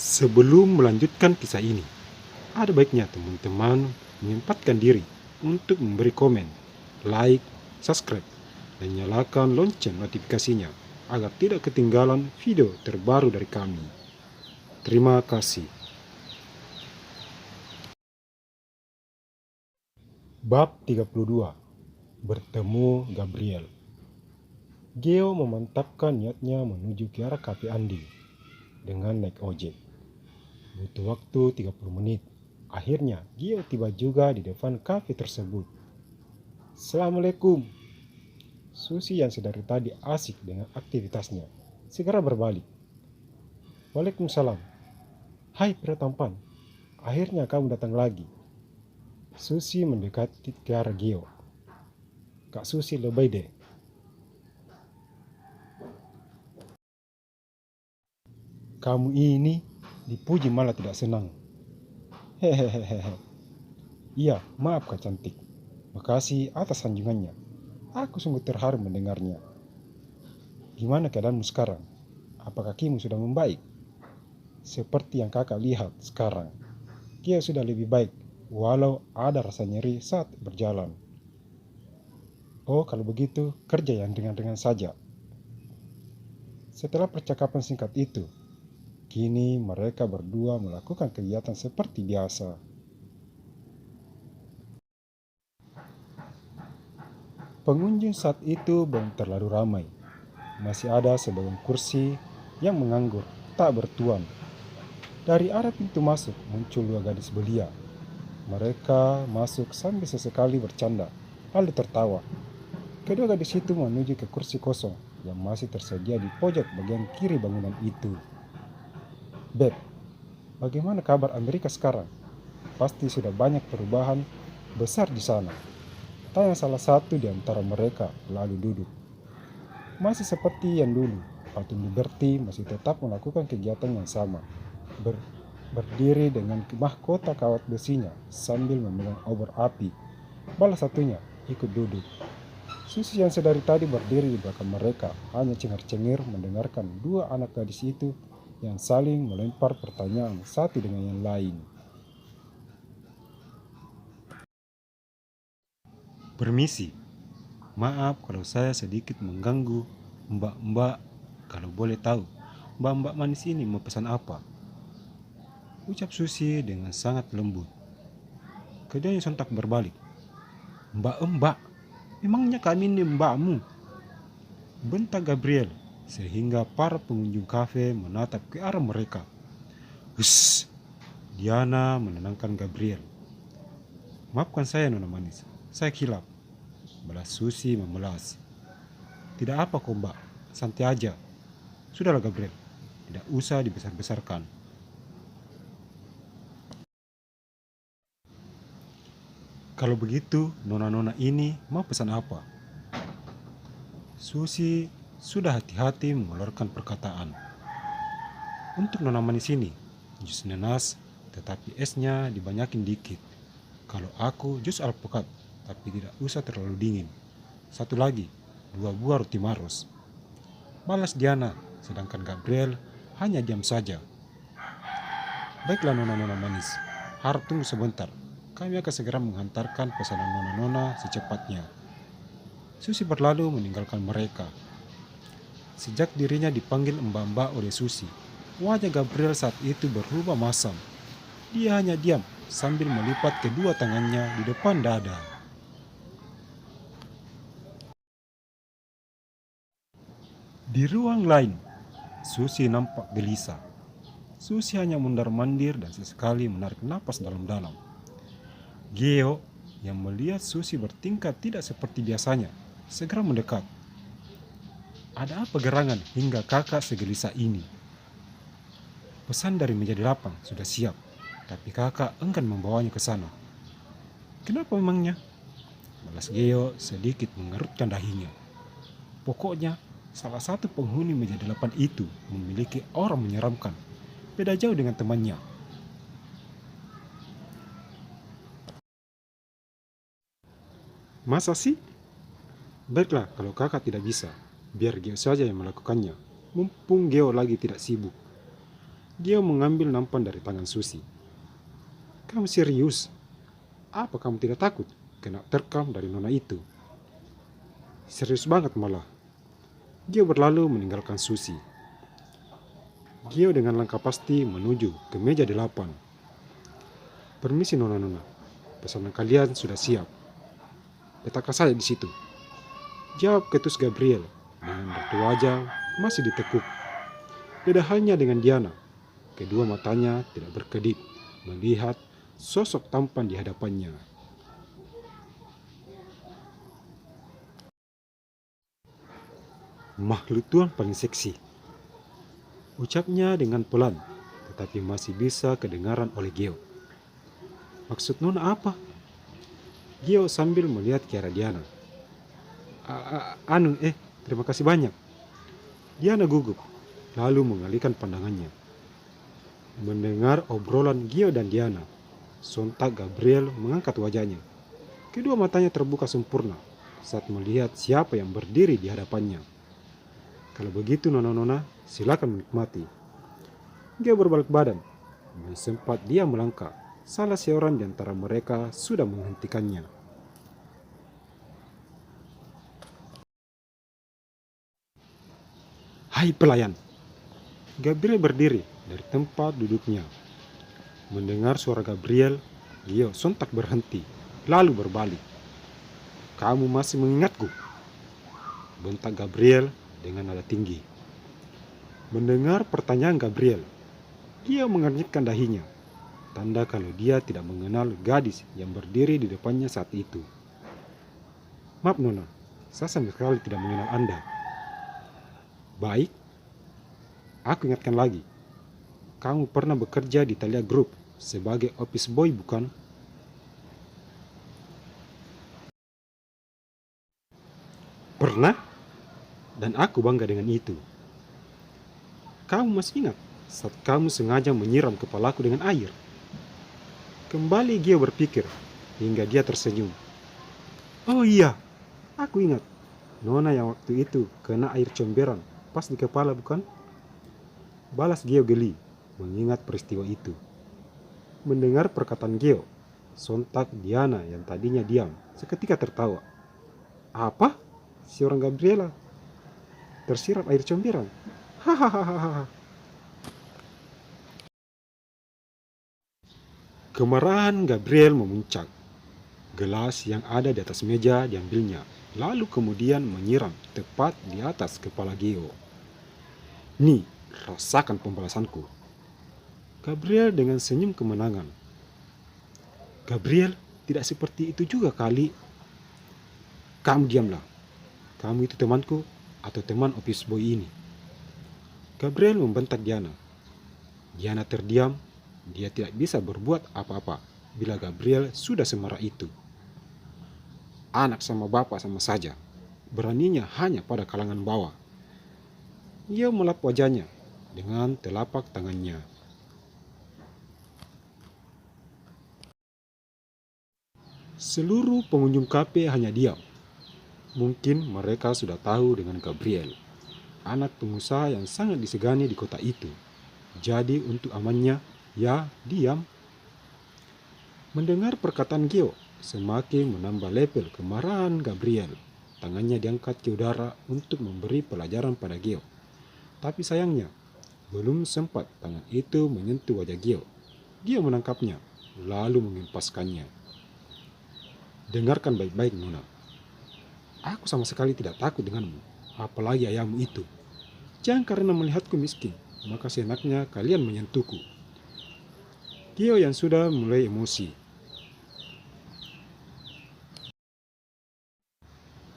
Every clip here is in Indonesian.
Sebelum melanjutkan kisah ini, ada baiknya teman-teman menyempatkan diri untuk memberi komen, like, subscribe, dan nyalakan lonceng notifikasinya agar tidak ketinggalan video terbaru dari kami. Terima kasih. Bab 32. Bertemu Gabriel. Geo memantapkan niatnya menuju ke arah kafe Andi dengan naik ojek. Butuh waktu 30 menit. Akhirnya, Gio tiba juga di depan kafe tersebut. Assalamualaikum. Susi yang sedari tadi asik dengan aktivitasnya, segera berbalik. Waalaikumsalam. Hai pria tampan, akhirnya kamu datang lagi. Susi mendekati ke arah Gio. Kak Susi lebay deh. Kamu ini dipuji malah tidak senang. Hehehehe. Iya, maaf Kak cantik. Makasih atas sanjungannya. Aku sungguh terharu mendengarnya. Gimana keadaanmu sekarang? Apa kakimu sudah membaik? Seperti yang kakak lihat sekarang, Kia sudah lebih baik, walau ada rasa nyeri saat berjalan. Oh, kalau begitu, kerja yang ringan-ringan saja. Setelah percakapan singkat itu, kini mereka berdua melakukan kegiatan seperti biasa. Pengunjung saat itu belum terlalu ramai. Masih ada sebagian kursi yang menganggur, tak bertuan. Dari arah pintu masuk muncul dua gadis belia. Mereka masuk sambil sesekali bercanda, lalu tertawa. Kedua gadis itu menuju ke kursi kosong yang masih tersedia di pojok bagian kiri bangunan itu. Beb, bagaimana kabar Amerika sekarang? Pasti sudah banyak perubahan besar di sana. Tanya salah satu di antara mereka, lalu duduk. Masih seperti yang dulu, Patung Liberty masih tetap melakukan kegiatan yang sama. Berdiri dengan mahkota kawat besinya sambil memegang obor api. Balas satunya ikut duduk. Susi yang sedari tadi berdiri di belakang mereka hanya cengar-cengir mendengarkan dua anak gadis itu yang saling melempar pertanyaan satu dengan yang lain. Permisi, maaf kalau saya sedikit mengganggu mbak-mbak. Kalau boleh tahu, mbak-mbak manis ini mau pesan apa? Ucap Susi dengan sangat lembut. Keduanya sontak berbalik. Mbak, memangnya kami ini mbakmu? Bentak Gabriel, sehingga para pengunjung kafe menatap ke arah mereka. Hush, Diana menenangkan Gabriel. Maafkan saya nona manis, saya kilap. Balas Susi memelas. Tidak apa kok mbak, santai aja. Sudahlah Gabriel, tidak usah dibesar-besarkan. Kalau begitu, nona-nona ini mau pesan apa? Susi sudah hati-hati mengeluarkan perkataan. Untuk nona manis ini, jus nanas, tetapi esnya dibanyakin dikit. Kalau aku jus alpukat, tapi tidak usah terlalu dingin. Satu lagi, 2 buah roti maros. Balas Diana, sedangkan Gabriel hanya diam saja. Baiklah nona-nona manis, harap tunggu sebentar. Kami akan segera menghantarkan pesanan nona-nona secepatnya. Susi berlalu meninggalkan mereka. Sejak dirinya dipanggil mbak-mbak oleh Susi, wajah Gabriel saat itu berubah masam. Dia hanya diam sambil melipat kedua tangannya di depan dada. Di ruang lain, Susi nampak gelisah. Susi hanya mondar-mandir dan sesekali menarik napas dalam-dalam. Geo yang melihat Susi bertingkah tidak seperti biasanya, segera mendekat. Ada apa gerangan hingga kakak segelisah ini? Pesan dari meja 8 sudah siap, tapi kakak enggan membawanya ke sana. Kenapa memangnya? Balas Geo sedikit mengerutkan dahinya. Pokoknya, salah satu penghuni meja 8 itu memiliki aura menyeramkan. Beda jauh dengan temannya. Masa sih? Baiklah kalau kakak tidak bisa, biar Geo saja yang melakukannya. Mumpung Geo lagi tidak sibuk. Gio mengambil nampan dari tangan Susi. Kamu serius? Apa kamu tidak takut kena terkam dari nona itu? Serius banget malah. Gio berlalu meninggalkan Susi. Gio dengan langkah pasti menuju ke meja 8. Permisi nona-nona, pesanan kalian sudah siap. Letakkan saja di situ. Jawab ketus Gabriel dengan batu wajah masih ditekuk. Beda halnya dengan Diana. Kedua matanya tidak berkedip melihat sosok tampan di hadapannya. Makhluk Tuhan paling seksi, ucapnya dengan pelan, tetapi masih bisa kedengaran oleh Gio. Maksud nona apa? Gio sambil melihat ke arah Diana. Terima kasih banyak. Diana gugup, lalu mengalihkan pandangannya. Mendengar obrolan Gio dan Diana, sontak Gabriel mengangkat wajahnya. Kedua matanya terbuka sempurna saat melihat siapa yang berdiri di hadapannya. Kalau begitu nona-nona, silakan menikmati. Gio berbalik badan, dan sempat dia melangkah. Salah seorang di antara mereka sudah menghentikannya. Hai pelayan. Gabriel berdiri dari tempat duduknya. Mendengar suara Gabriel, Gio sontak berhenti, lalu berbalik. Kamu masih mengingatku? Bentak Gabriel dengan nada tinggi. Mendengar pertanyaan Gabriel, Gio mengernyitkan dahinya, tanda kalau dia tidak mengenal gadis yang berdiri di depannya saat itu. Maaf nona, saya sama sekali tidak mengenal Anda. Baik, aku ingatkan lagi. Kamu pernah bekerja di Thalia Group sebagai office boy bukan? Pernah? Dan aku bangga dengan itu. Kamu masih ingat saat kamu sengaja menyiram kepalaku dengan air? Kembali Gio berpikir hingga dia tersenyum. Oh iya, aku ingat. Nona yang waktu itu kena air comberan pas di kepala bukan? Balas Gio geli mengingat peristiwa itu. Mendengar perkataan Gio, sontak Diana yang tadinya diam seketika tertawa. Apa? Si orang Gabriela tersiram air comberan? Hahaha. Kemarahan Gabriel memuncak. Gelas yang ada di atas meja diambilnya, lalu kemudian menyiram tepat di atas kepala Gio. Nih, rasakan pembalasanku. Gabriel dengan senyum kemenangan. Gabriel, tidak seperti itu juga kali. Kamu diamlah. Kamu itu temanku atau teman office boy ini? Gabriel membentak Diana. Diana terdiam. Dia tidak bisa berbuat apa-apa bila Gabriel sudah semarah itu. Anak sama bapak sama saja. Beraninya hanya pada kalangan bawah. Ia melap wajahnya dengan telapak tangannya. Seluruh pengunjung kafe hanya diam. Mungkin mereka sudah tahu dengan Gabriel, anak pengusaha yang sangat disegani di kota itu. Jadi untuk amannya, ya diam. Mendengar perkataan Gio, semakin menambah level kemarahan Gabriel. Tangannya diangkat ke udara untuk memberi pelajaran pada Gio. Tapi sayangnya, belum sempat tangan itu menyentuh wajah Gio. Gio menangkapnya, lalu mengempaskannya. Dengarkan baik-baik Nona. Aku sama sekali tidak takut denganmu, apalagi ayahmu itu. Jangan karena melihatku miskin, maka seenaknya kalian menyentuhku. Gio yang sudah mulai emosi.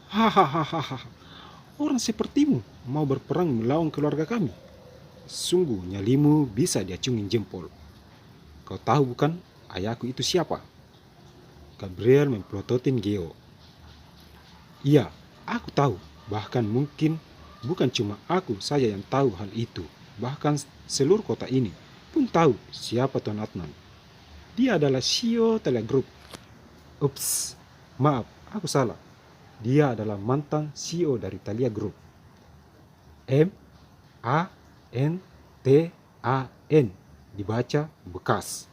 Hahaha, orang sepertimu mau berperang melawan keluarga kami. Sungguh nyalimu bisa diacungin jempol. Kau tahu bukan ayahku itu siapa? Gabriel mempelototin Gio. Iya, aku tahu. Bahkan mungkin bukan cuma aku saja yang tahu hal itu. Bahkan seluruh kota ini pun tahu siapa Tuan Adnan. Dia adalah CEO Thalia Group. Ups, maaf, aku salah. Dia adalah mantan CEO dari Thalia Group. M-A-N-T-A-N. N dibaca bekas.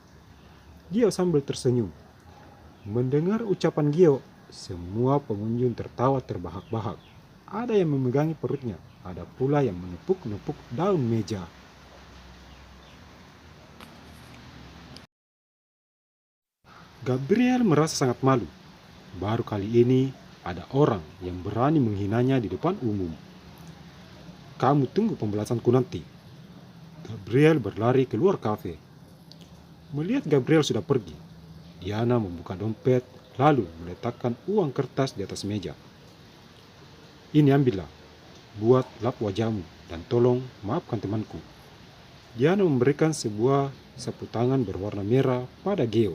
Gio sambil tersenyum. Mendengar ucapan Gio, semua pengunjung tertawa terbahak-bahak. Ada yang memegangi perutnya, ada pula yang menepuk-nepuk daun meja. Gabriel merasa sangat malu. Baru kali ini ada orang yang berani menghinanya di depan umum. Kamu tunggu pembalasanku nanti. Gabriel berlari keluar kafe. Melihat Gabriel sudah pergi, Diana membuka dompet lalu meletakkan uang kertas di atas meja. Ini ambillah, buat lap wajahmu dan tolong maafkan temanku. Diana memberikan sebuah sapu tangan berwarna merah pada Geo.